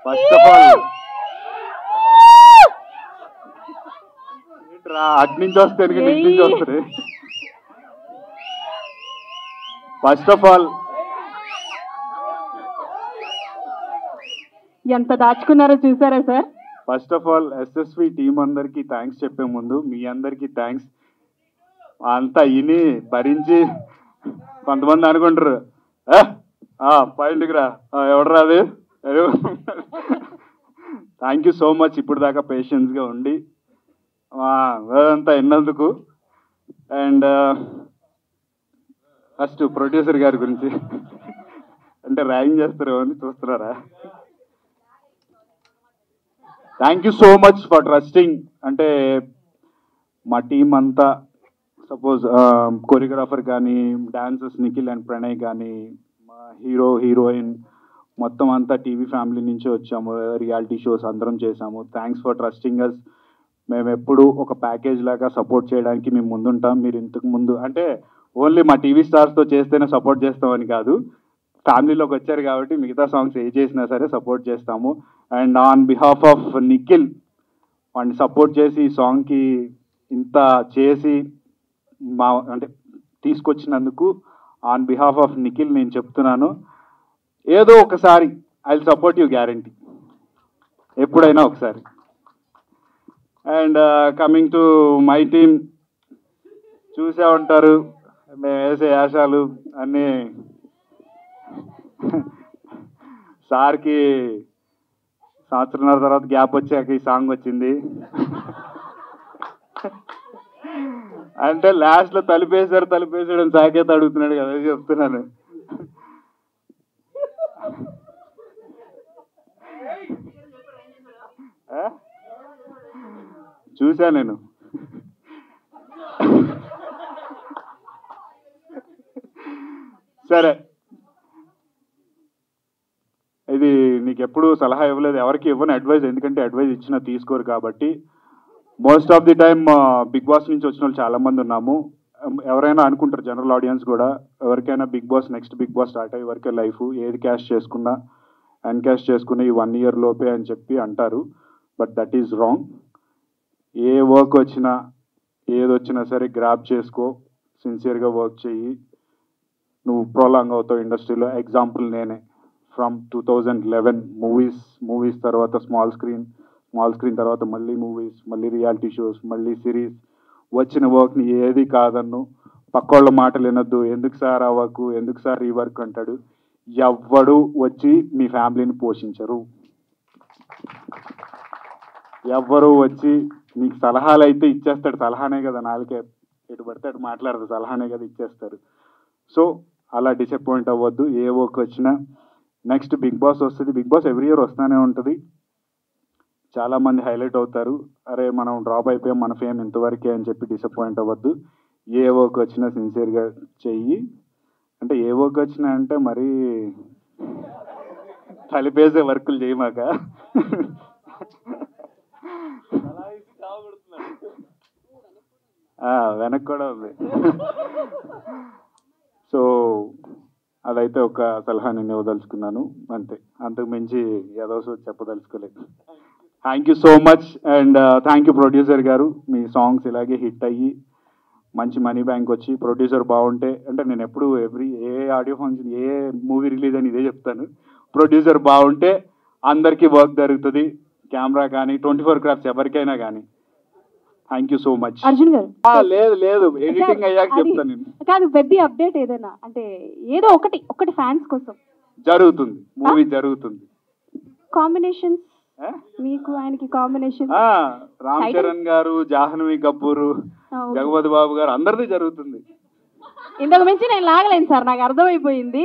First of all అటు నుంచి వస్తే ఇటు నుంచి వస్తుంది. ఫస్ట్ ఆఫ్ ఆల్ ఎంత దాచుకున్నారో చూసారా sir? First of all SSV team అందరికి థ్యాంక్స్ చెప్పే ముందు మీ అందరికి థ్యాంక్స్. అంతా ఇని భరించి కొంతమంది అనుకుంటారు పాయింట్కి రా ఎవడు రాదు. థ్యాంక్ యూ సో మచ్ ఇప్పుడు దాకా పేషెన్స్గా ఉండి అదంతా విన్నందుకు. అండ్ ఫస్ట్ ప్రొడ్యూసర్ గారి గురించి అంటే ర్యాగింగ్ చేస్తారు అని చూస్తున్నారా? Thank you so much for trusting. అంటే మా టీం అంతా సపోజ్ కొరియోగ్రాఫర్ కానీ డాన్సర్స్ నిఖిల్ అండ్ ప్రణయ్ కానీ మా హీరో హీరోయిన్ మొత్తం అంతా టీవీ ఫ్యామిలీ నుంచి వచ్చాము, రియాలిటీ షోస్ అందరం చేసాము. Thanks for trusting us. మేము ఎప్పుడు ఒక ప్యాకేజ్ లాగా సపోర్ట్ చేయడానికి మేము ముందుంటాం. మీరు ఇంతకు ముందు అంటే ఓన్లీ మా టీవీ స్టార్స్తో చేస్తేనే సపోర్ట్ చేస్తామని కాదు, ఫ్యామిలీలోకి వచ్చారు కాబట్టి మిగతా సాంగ్స్ ఏ చేసినా సరే సపోర్ట్ చేస్తాము. And on behalf of Nikhil వాడిని సపోర్ట్ చేసి ఈ సాంగ్కి ఇంత చేసి మా అంటే తీసుకొచ్చినందుకు ఆన్ బిహాఫ్ ఆఫ్ నిఖిల్ నేను చెప్తున్నాను, ఏదో ఒకసారి I will support you guarantee, ఎప్పుడైనా ఒకసారి. And coming to my team, చూసే ఉంటారు మేము వేసే యాశాలు అన్నీ. సార్కి సంవత్సరంన్నర తర్వాత గ్యాప్ వచ్చాక ఈ సాంగ్ వచ్చింది. అంటే లాస్ట్లో తలుపేసాడు అని సాకేత అడుగుతున్నాడు కదా, చెప్తున్నాను. చూసా నేను. సరే, ఇది నీకు ఎప్పుడు సలహా ఇవ్వలేదు, ఎవరికి ఇవ్వని అడ్వైజ్, ఎందుకంటే అడ్వైజ్ ఇచ్చినా తీసుకోరు కాబట్టి. Most of the time Bigg Boss నుంచి వచ్చిన వాళ్ళు చాలామంది ఉన్నాము. ఎవరైనా అనుకుంటారు, జనరల్ ఆడియన్స్ కూడా, ఎవరికైనా Bigg Boss next Bigg Boss start అయ్యే వరకే లైఫ్, ఏది క్యాష్ చేసుకున్నా అన్క్యాష్ చేసుకున్న ఈ 1 year లోపే అని చెప్పి అంటారు. But that is wrong. A work వచ్చినా ఏది వచ్చినా సరే గ్రాప్ చేసుకో, సిన్సియర్గా వర్క్ చెయ్యి, నువ్వు ప్రొలాంగ్ అవుతావు ఇండస్ట్రీలో. ఎగ్జాంపుల్ నేనే. ఫ్రమ్ 2011 మూవీస్ తర్వాత స్మాల్ స్క్రీన్ తర్వాత మళ్ళీ మూవీస్, మళ్ళీ రియాలిటీ షోస్, మళ్ళీ సిరీస్. వచ్చిన వర్క్ని ఏది కాదన్ను, పక్కోళ్ళ మాటలు వినొద్దు, ఎందుకు సార్ ఆ వర్క్, ఎందుకు సార్ ఈ వర్క్ అంటాడు. ఎవ్వడు వచ్చి మీ ఫ్యామిలీని పోషించరు, ఎవ్వరు వచ్చి నీకు సలహాలు అయితే ఇచ్చేస్తాడు, సలహానే కదా, నాలుకే ఎటు పడితే అటు మాట్లాడదు, సలహానే కదా ఇచ్చేస్తారు. సో అలా డిసప్పాయింట్ అవ్వద్దు. ఏ వర్క్ వచ్చినా నెక్స్ట్ బిగ్ బాస్ వస్తుంది, బిగ్ బాస్ ఎవ్రీ ఇయర్ వస్తూనే ఉంటుంది. చాలామంది హైలైట్ అవుతారు, అరే మనం డ్రాప్ అయిపోయాం, మన ఫేమ్ ఇంతవరకే అని చెప్పి డిసప్పాయింట్ అవ్వద్దు. ఏ వర్క్ వచ్చినా సిన్సియర్గా చెయ్యి. అంటే ఏ వర్క్ వచ్చినా అంటే మరీ కలిపేసే వర్కులు చేయమాక. వెనక్కి కూడా ఉంది. సో అదైతే ఒక సలహా నేను ఇవ్వదలుచుకున్నాను అంతే, అంతకు మించి ఏదో చెప్పదలుచుకోలేదు. Thank you so much. And thank you producer గారు, మీ సాంగ్స్ ఇలాగే హిట్ అయ్యి మంచి మనీ బ్యాంక్ వచ్చి, ప్రొడ్యూసర్ బాగుంటే, అంటే నేను ఎప్పుడు ఏ ఆడియో ఫంక్షన్ ఏ మూవీ రిలీజ్ అని ఇదే చెప్తాను, ప్రొడ్యూసర్ బాగుంటే అందరికీ వర్క్ జరుగుతుంది, కెమెరా కానీ 24 క్రాఫ్ట్స్ ఎవరికైనా కానీ. Thank you so much. Arjun గారు, లేదు ఎడిటింగ్ అయ్యాక చెప్తాను నేను. కాదు, పెద్ద అప్డేట్ ఏదైనా అంటే ఏదో ఒకటి ఫ్యాన్స్ కోసం జరుగుతుంది, మూవీ జరుగుతుంది. కాంబినేషన్స్ మీకు ఆయనకి కాంబినేషన్, రామ్ చరణ్ గారు, జాహ్నవి కపూర్, జగపతి బాబు గారు, అందరిది జరుగుతుంది. ఇంతకు మించి నేను లాగలేను సార్, నాకు అర్థమైపోయింది.